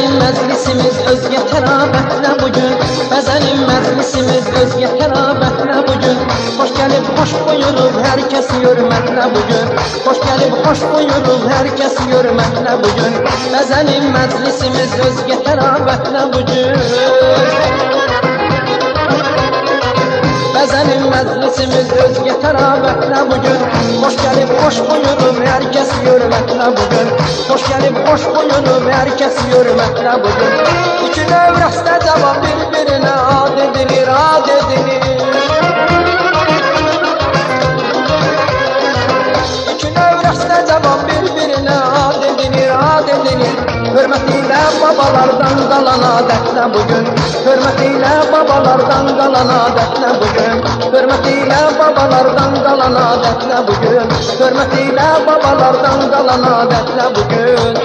Bəzənin məclisimiz özgə tərabətlə bugün, bəzənin məclisimiz özgə tərabətlə bugün. Xoş gəlib, xoş buyurub, hər kəs hörmətlə bugün. Xoş gəlib, xoş buyurub, hər kəs hörmətlə bugün. Bəzənin məclisimiz özgə tərabətlə bugün. Bəzənin məclisimiz özgə tərabətlə bugün. Xoş gəlib, xoş buyurub, hər kəs hörmətlə bugün. Xoş gəlib, xoş buyurub, hər kəs hörmətlə bugün. İki növrəstə cavab bir-birinə ad edilir, ad edilir. İki növrəstə cavab bir-birinə ad edilir, ad edilir. Hörmətilə babalardan qalan adətlə bugün. Hörmətilə babalardan qalan adətlə bugün. Hörmətilə babalardan qalan adətlə bugün. Hörmətilə babalardan qalan adətlə bugün.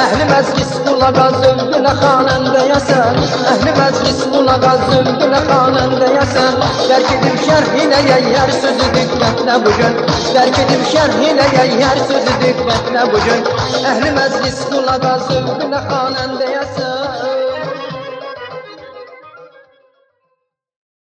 Əhli məclis qulağa zövqünə xanəndəyəsən. Əhli məclis qulağa zövqünə xanəndəyəsən. Dərk edib şərhinə yəyər sözü diqqətlə bugün. Dərk edib şərhinə yəyər sözü diqqətlə bugün. Əhli məclis qulağa zövqünə xanəndəyəsən.